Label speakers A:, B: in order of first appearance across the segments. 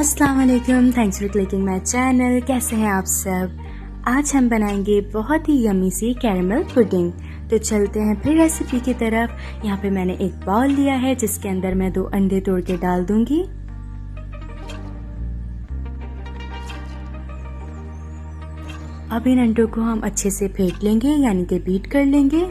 A: अस्सलाम वालेकुम, thanks for clicking my channel. कैसे हैं आप सब? आज हम बनाएंगे बहुत ही यम्मी सी कैरेमल पुडिंग। तो चलते हैं फिर रेसिपी की तरफ। यहाँ पे मैंने एक बाउल लिया है जिसके अंदर मैं 2 अंडे तोड़ के डाल दूंगी। अब इन अंडों को हम अच्छे से फेंट लेंगे, यानी कि बीट कर लेंगे।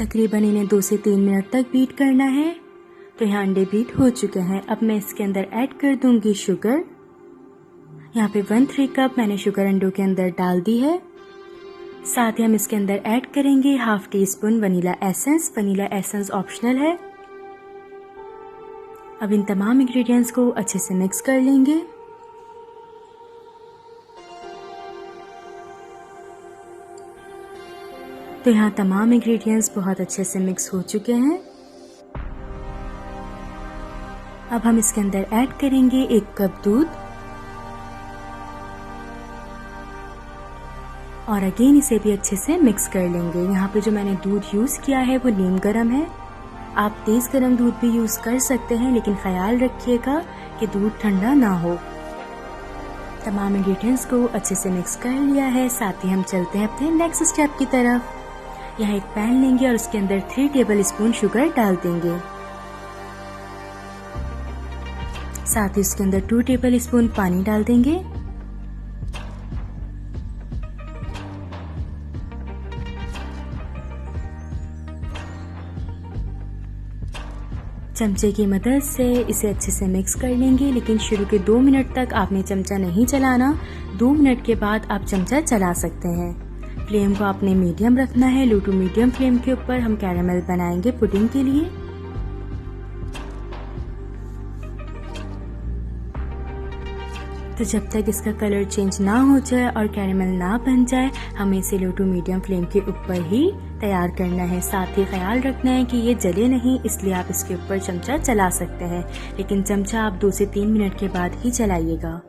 A: तकरीबन इन्हें 2 से 3 मिनट तक बीट करना है। तो यहाँ अंडे बीट हो चुके हैं। अब मैं इसके अंदर ऐड कर दूंगी शुगर। यहाँ पे 1/3 कप मैंने शुगर अंडों के अंदर डाल दी है। साथ ही हम इसके अंदर ऐड करेंगे 1/2 teaspoon vanilla essence. Vanilla essence optional है। अब इन तमाम इंग्रेडिएंट्स को अच्छे से मिक्स कर लेंगे। तो यहाँ तमाम इंग्रेडिएंट्स बहुत अच्छे से मिक्स हो चुके हैं। अब हम इसके अंदर ऐड करेंगे 1 कप दूध और अगेन इसे भी अच्छे से मिक्स कर लेंगे। यहाँ पे जो मैंने दूध यूज किया है वो नीम गर्म है। आप तेज गर्म दूध भी यूज कर सकते हैं, लेकिन ख्याल रखिएगा कि दूध ठंडा ना हो। तमाम इंग्रेडिएंट्स को अच्छे से मिक्स कर लिया है। साथ ही हम चलते हैं अपने नेक्स्ट स्टेप की तरफ। यहाँ एक पैन लेंगे और उसके अंदर 3 टेबल स्पून शुगर डाल देंगे। साथ ही उसके अंदर 2 टेबल स्पून पानी डाल देंगे। चमचे की मदद से इसे अच्छे से मिक्स कर लेंगे, लेकिन शुरू के 2 मिनट तक आपने चमचा नहीं चलाना। 2 मिनट के बाद आप चमचा चला सकते हैं। फ्लेम को आपने मीडियम रखना है। लो टू मीडियम फ्लेम के ऊपर हम कैरेमल बनाएंगे पुडिंग के लिए। तो जब तक इसका कलर चेंज ना हो जाए और कैरेमल ना बन जाए, हमें इसे लो टू मीडियम फ्लेम के ऊपर ही तैयार करना है। साथ ही ख्याल रखना है कि ये जले नहीं, इसलिए आप इसके ऊपर चमचा चला सकते हैं, लेकिन चमचा आप 2 से 3 मिनट के बाद ही चलाइएगा।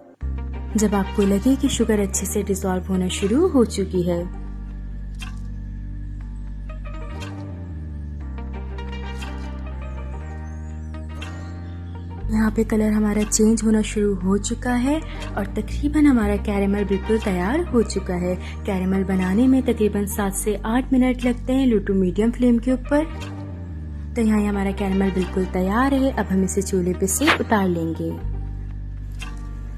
A: जब आपको लगे कि शुगर अच्छे से डिसॉल्व होना शुरू हो चुकी है। यहाँ पे कलर हमारा चेंज होना शुरू हो चुका है और तकरीबन हमारा कैरेमल बिल्कुल तैयार हो चुका है। कैरेमल बनाने में तकरीबन 7 से 8 मिनट लगते हैं लो टू मीडियम फ्लेम के ऊपर। तो यहाँ हमारा कैरेमल बिल्कुल तैयार है। अब हम इसे चूल्हे पे से उतार लेंगे।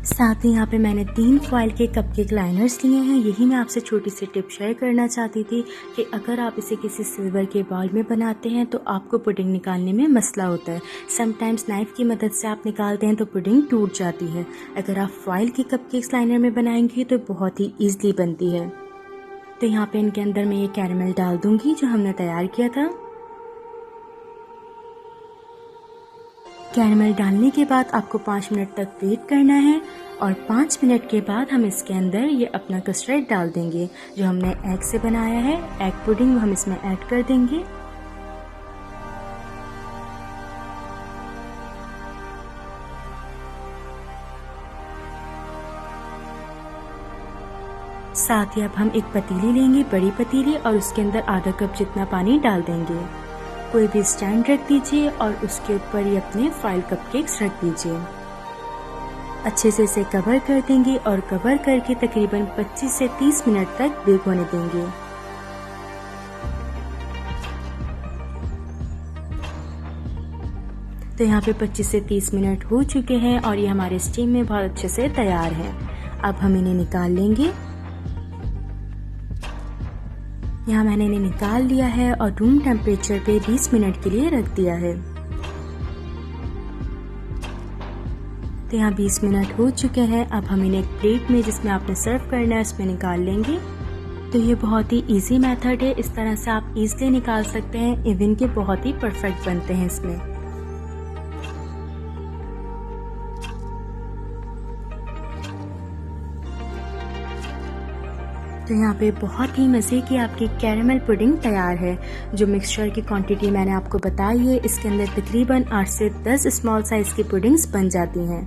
A: साथ ही यहाँ पे मैंने 3 फॉइल के कपकेक लाइनर्स लिए हैं। यही मैं आपसे छोटी सी टिप शेयर करना चाहती थी कि अगर आप इसे किसी सिल्वर के बाउल में बनाते हैं तो आपको पुडिंग निकालने में मसला होता है। समटाइम्स नाइफ की मदद से आप निकालते हैं तो पुडिंग टूट जाती है। अगर आप फॉइल के कपकेक्स लाइनर में बनाएंगे तो बहुत ही ईजिली बनती है। तो यहाँ पे इनके अंदर मैं ये कैरेमल डाल दूंगी जो हमने तैयार किया था। कैरेमल डालने के बाद आपको 5 मिनट तक वेट करना है और 5 मिनट के बाद हम इसके अंदर ये अपना कस्टर्ड डाल देंगे जो हमने एग से बनाया है। एग पुडिंग हम इसमें ऐड कर देंगे। साथ ही अब हम एक पतीली लेंगे, बड़ी पतीली, और उसके अंदर आधा कप जितना पानी डाल देंगे। कोई भी स्टैंड रख दीजिए और उसके ऊपर ये अपने फॉइल कपकेक्स रख दीजिए। अच्छे से इसे कवर कर देंगे और कवर करके तकरीबन 25 से 30 मिनट तक बेक होने देंगे। तो यहाँ पे 25 से 30 मिनट हो चुके हैं और ये हमारे स्टीम में बहुत अच्छे से तैयार हैं। अब हम इन्हें निकाल लेंगे। यहाँ मैंने इन्हें निकाल लिया है और रूम टेम्परेचर पे 20 मिनट के लिए रख दिया है। तो यहाँ 20 मिनट हो चुके हैं। अब हम इन्हें एक प्लेट में जिसमें आपने सर्व करना है उसमें निकाल लेंगे। तो ये बहुत ही इजी मेथड है। इस तरह से आप इजीली निकाल सकते हैं। इवन के बहुत ही परफेक्ट बनते हैं इसमें। तो यहाँ पे बहुत ही मज़े की आपकी कैरेमल पुडिंग तैयार है। जो मिक्सचर की क्वांटिटी मैंने आपको बताई है, इसके अंदर तकरीबन 8 से 10 स्मॉल साइज़ की पुडिंग्स बन जाती हैं।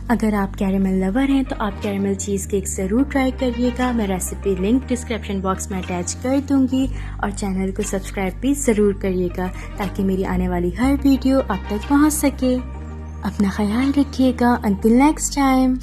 A: अगर आप कैरेमल लवर हैं तो आप कैरेमल चीज़ केक ज़रूर ट्राई करिएगा। मैं रेसिपी लिंक डिस्क्रिप्शन बॉक्स में अटैच कर दूंगी और चैनल को सब्सक्राइब भी ज़रूर करिएगा ताकि मेरी आने वाली हर वीडियो आप तक पहुंच सके। अपना ख्याल रखिएगा। Until next time.